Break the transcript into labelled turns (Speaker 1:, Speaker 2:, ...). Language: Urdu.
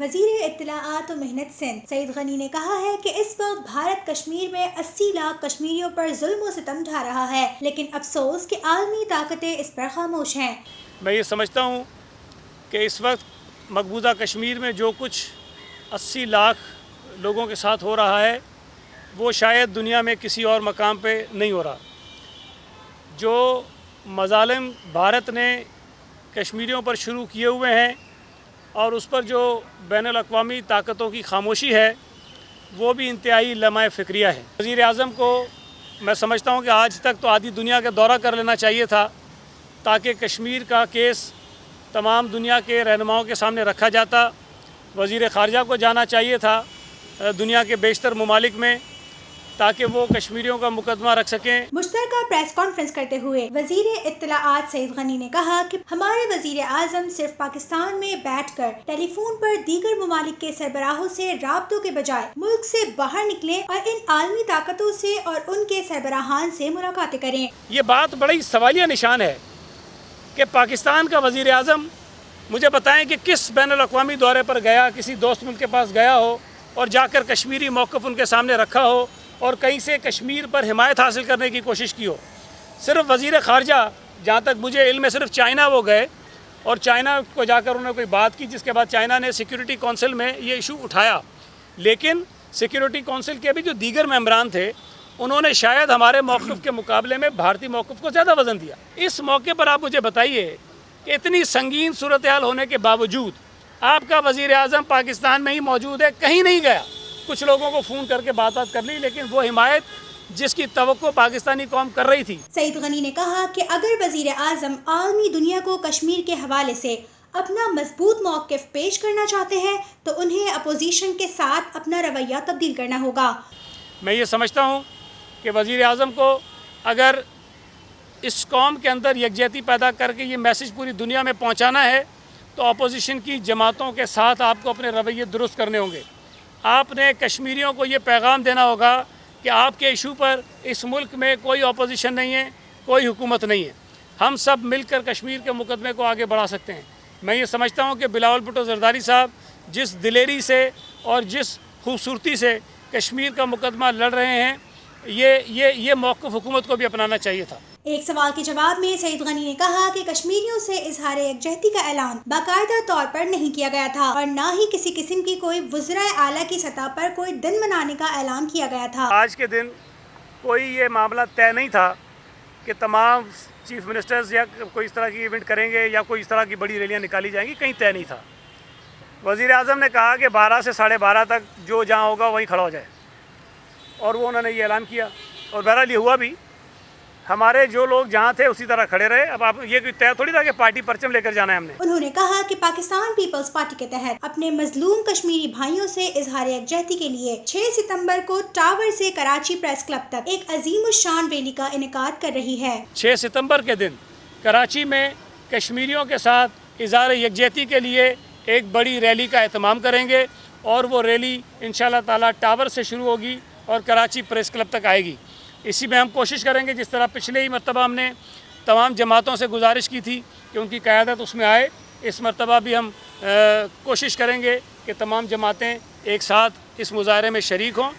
Speaker 1: وزیر اطلاعات و محنت سندھ سعید غنی نے کہا ہے کہ اس وقت بھارت کشمیر میں 80 لاکھ کشمیریوں پر ظلم و ستم ڈھا رہا ہے، لیکن افسوس کہ عالمی طاقتیں اس پر خاموش ہیں۔
Speaker 2: میں یہ سمجھتا ہوں کہ اس وقت مقبوضہ کشمیر میں جو کچھ 80 لاکھ لوگوں کے ساتھ ہو رہا ہے وہ شاید دنیا میں کسی اور مقام پہ نہیں ہو رہا۔ جو مظالم بھارت نے کشمیریوں پر شروع کیے ہوئے ہیں اور اس پر جو بین الاقوامی طاقتوں کی خاموشی ہے وہ بھی انتہائی لمحہ فکریہ ہے۔ وزیر اعظم کو میں سمجھتا ہوں کہ آج تک تو آدھی دنیا کا دورہ کر لینا چاہیے تھا تاکہ کشمیر کا کیس تمام دنیا کے رہنماؤں کے سامنے رکھا جاتا۔ وزیر خارجہ کو جانا چاہیے تھا دنیا کے بیشتر ممالک میں تاکہ وہ کشمیریوں کا مقدمہ رکھ سکیں۔
Speaker 1: مشترکہ پریس کانفرنس کرتے ہوئے وزیر اطلاعات سعید غنی نے کہا کہ ہمارے وزیر اعظم صرف پاکستان میں بیٹھ کر ٹیلی فون پر دیگر ممالک کے سربراہوں سے رابطوں کے بجائے ملک سے باہر نکلیں اور ان عالمی طاقتوں سے اور ان کے سربراہان سے ملاقاتیں کریں۔
Speaker 2: یہ بات بڑی سوالیہ نشان ہے کہ پاکستان کا وزیر اعظم مجھے بتائیں کہ کس بین الاقوامی دورے پر گیا، کسی دوست ملک کے پاس گیا ہو اور جا کر کشمیری موقف ان کے سامنے رکھا ہو اور کہیں سے کشمیر پر حمایت حاصل کرنے کی کوشش کی ہو۔ صرف وزیر خارجہ جہاں تک مجھے علم ہے صرف چائنا وہ گئے اور چائنا کو جا کر انہوں نے کوئی بات کی، جس کے بعد چائنا نے سیکیورٹی کونسل میں یہ ایشو اٹھایا، لیکن سیکیورٹی کونسل کے بھی جو دیگر ممبران تھے انہوں نے شاید ہمارے موقف کے مقابلے میں بھارتی موقف کو زیادہ وزن دیا۔ اس موقع پر آپ مجھے بتائیے کہ اتنی سنگین صورتحال ہونے کے باوجود آپ کا وزیر اعظم پاکستان میں ہی موجود ہے، کہیں نہیں گیا۔ کچھ لوگوں کو فون کر کے بات کر لی، لیکن وہ حمایت جس کی توقع پاکستانی قوم کر رہی تھی۔
Speaker 1: سعید غنی نے کہا کہ اگر وزیر اعظم عالمی دنیا کو کشمیر کے حوالے سے اپنا مضبوط موقف پیش کرنا چاہتے ہیں تو انہیں اپوزیشن کے ساتھ اپنا رویہ تبدیل کرنا ہوگا۔
Speaker 2: میں یہ سمجھتا ہوں کہ وزیر اعظم کو اگر اس قوم کے اندر یکجہتی پیدا کر کے یہ میسج پوری دنیا میں پہنچانا ہے تو اپوزیشن کی جماعتوں کے ساتھ آپ کو اپنے رویے درست کرنے ہوں گے۔ آپ نے کشمیریوں کو یہ پیغام دینا ہوگا کہ آپ کے ایشو پر اس ملک میں کوئی اپوزیشن نہیں ہے، کوئی حکومت نہیں ہے، ہم سب مل کر کشمیر کے مقدمے کو آگے بڑھا سکتے ہیں۔ میں یہ سمجھتا ہوں کہ بلاول بھٹو زرداری صاحب جس دلیری سے اور جس خوبصورتی سے کشمیر کا مقدمہ لڑ رہے ہیں یہ موقف حکومت کو بھی اپنانا چاہیے تھا۔
Speaker 1: ایک سوال کے جواب میں سعید غنی نے کہا کہ کشمیریوں سے اظہار یکجہتی کا اعلان باقاعدہ طور پر نہیں کیا گیا تھا اور نہ ہی کسی قسم کی کوئی وزرائے اعلیٰ کی سطح پر کوئی دن منانے کا اعلان کیا گیا تھا۔
Speaker 2: آج کے دن کوئی یہ معاملہ طے نہیں تھا کہ تمام چیف منسٹرز یا کوئی اس طرح کی ایونٹ کریں گے یا کوئی اس طرح کی بڑی ریلیاں نکالی جائیں گی، کہیں طے نہیں تھا۔ وزیر اعظم نے کہا کہ 12 سے 12:30 تک جو جہاں ہوگا وہیں کھڑا ہو جائے، اور وہ انہوں نے یہ اعلان کیا اور بہرحال یہ ہوا بھی۔ ہمارے جو لوگ جہاں تھے اسی طرح کھڑے رہے۔ اب آپ یہ کوئی طے تھوڑی تھا کہ پارٹی پرچم لے کر جانا ہے ہم نے۔
Speaker 1: انہوں نے کہا کہ پاکستان پیپلز پارٹی کے تحت اپنے مظلوم کشمیری بھائیوں سے اظہار یکجہتی کے لیے 6 ستمبر کو ٹاور سے کراچی پریس کلب تک ایک عظیم الشان ریلی کا انعقاد کر رہی ہے۔
Speaker 2: 6 ستمبر کے دن کراچی میں کشمیریوں کے ساتھ اظہار یکجہتی کے لیے ایک بڑی ریلی کا اہتمام کریں گے اور وہ ریلی انشاءاللہ تعالیٰ ٹاور سے شروع ہوگی اور کراچی پریس کلب تک آئے گی۔ اسی میں ہم کوشش کریں گے، جس طرح پچھلے ہی مرتبہ ہم نے تمام جماعتوں سے گزارش کی تھی کہ ان کی قیادت اس میں آئے، اس مرتبہ بھی ہم کوشش کریں گے کہ تمام جماعتیں ایک ساتھ اس مظاہرے میں شریک ہوں۔